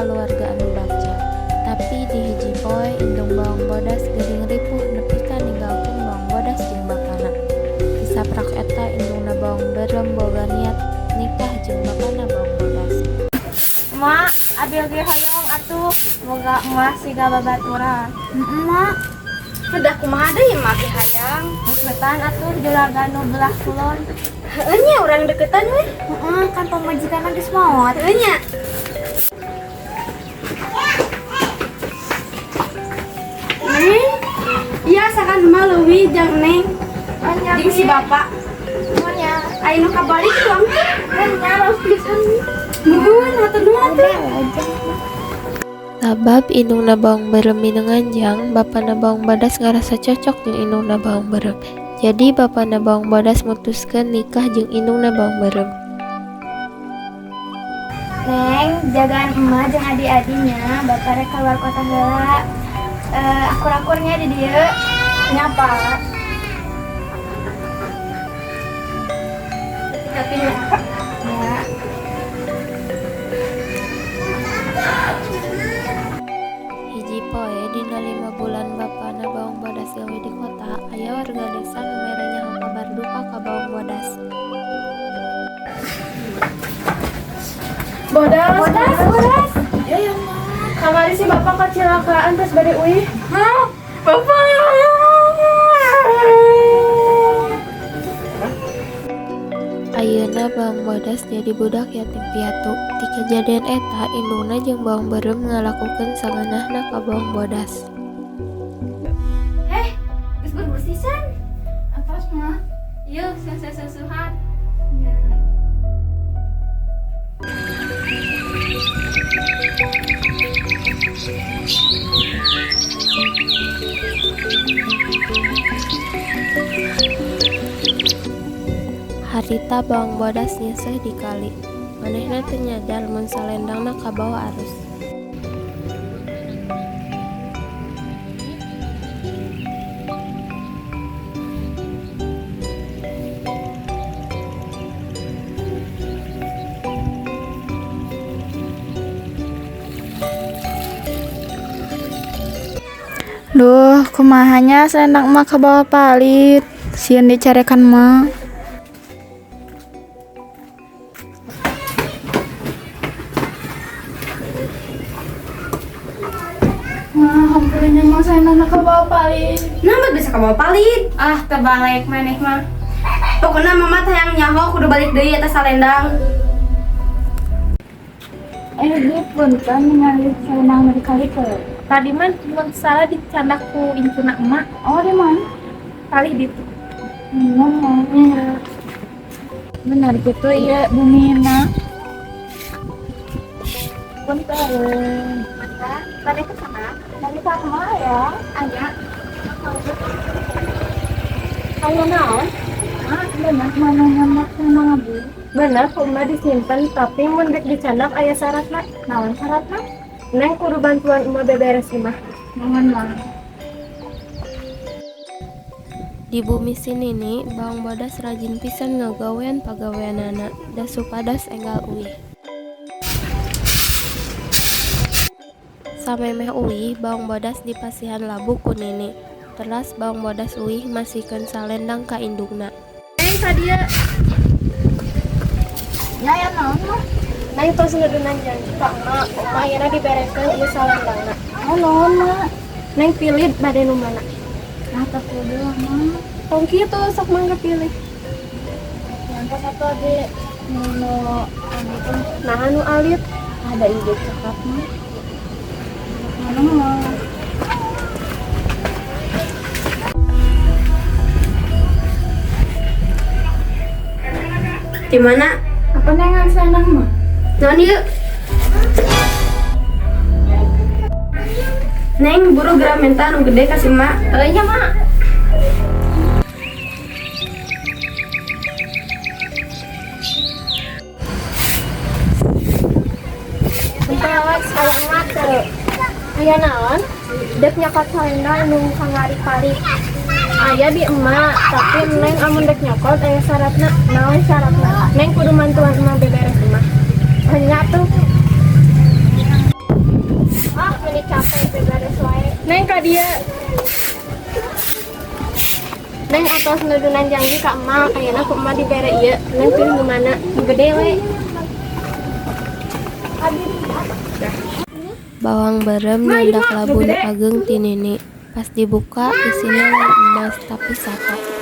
keluarga anu baca. Tapi di hiji poe indung bawang bodas geuring ripuh nepi ka ninggalkeun bawang bodas jeung bapana. Disaprak eta indungna bawang berem boga niat nikah jeung bapana bawang bodas. Mak, abil ge hoyong atuh, boga emas siga babaturan. Mak, udah kumaha deui mak ge hayang. Deketan atuh juraga nu belah kulon. Heueuh nya urang deketan we. Kan pamajikanna geus maot. Heueuh nya. Neng, iya sakan mah leuwih jeung Neng. Jeung si bapak. Nya, Aya nu kabalik tuang teh. nya harus pisan. Nuhun, hatur nuhun teh. Sabab indungna bawang berem minenganjang, bapana bawang bodas ngarasa cocok jeung indungna bawang berem. Jadi bapana bawang bodas mutuskeun nikah jeung indungna bawang berem. Neng, jagaan emak jeung adik-adinya, bapak rek keluar kota heula. Akur-akurnya di dieu. Nyapa? Tapi Ya. Hiji poe dina 5 bulan bapana bawang bodas gawe di kota, aya warga desa nu mere nyaho kabar duka ka bawang bodas. Bodas. Ya ya, Mak. Kamari si bapak kecelakaan terus bade uih. Hah? Bapak. Ayeuna bawang bodas jadi budak yatim piatu. Ti kejadian eta indungna jeung bawang berem ngalakukeun sangeunahna ka bawang bodas. Geus bersisan. Atas mah. Ieu sesusuhan. Harita bawang bodas nyeseh di kali. Manehna teu nyadar mun salendangna kabawa arus. Duh, kumahanya selendang emak ke bawah palit. Sieun dicarekan emak. Hampurannya emak selendang ke bawah palit. Nama bisa ke bawah palit. Ah, terbalik maneh mah. Pokoknya mama tayang nyaho kudu balik deui eta salendang. Di punten ningali selendang di kali ke. Tadi mah mun salah dicandak ku incuna emak. Oh, di mana? Kali ditu. Benar gitu iya Bumina. Punten. Tadi ke sana. Dari sama ya. Aya. Kamu naon? Benar mana nyamak sama ngabu. Bener, kumaha disimpen tapi mun rek dicandak aya syaratna. Naon syaratna? Neng kudu bantuan emak beberes imah. Mohon lah. Di bumi sini nih, bawang bodas rajin pisan ngagawean pagaweanana, da supados enggal uih. Samemeh uih, bawang bodas dipasihan labu ku nini. Teras bawang bodas uih masihkeun salendang ka indungna. Neng sadia. Ya naon mah? Neng tos ngeudeungan janji ka emak, ayeuna dibereskeun ieu salendangna. Oh, naon mah? Neng pilih bade nu mana. Nah, tak kudu mah. Tong kitu sok mangga pilih. Yang pas satu ade nu anu Nah anu alit ada ide coklat mah. Anu mah. Di mana? Apa nengan selendang mah? Naon ieu? Neng buru geura minta anu gede ka si mak. Nya mak. Entah sayang mak teu. Aya naon? Dek nyokot salendang nu kangari pari. Aya di emak, tapi neng amun dek nyokot aya syaratna. Naon syaratna? Neng kudu bantuan emak beberes emak. Hanya tuh. Ah, meni capek beberes wae. Neng ka dia. Neng atos nudunan janji ka emak, kayana ku emak dibere ieu. Neng pilih nu mana? Nu gede we. Bawang berem nyandak labu nu ageng ti Nini. Pas dibuka isina lain emas tapi satu.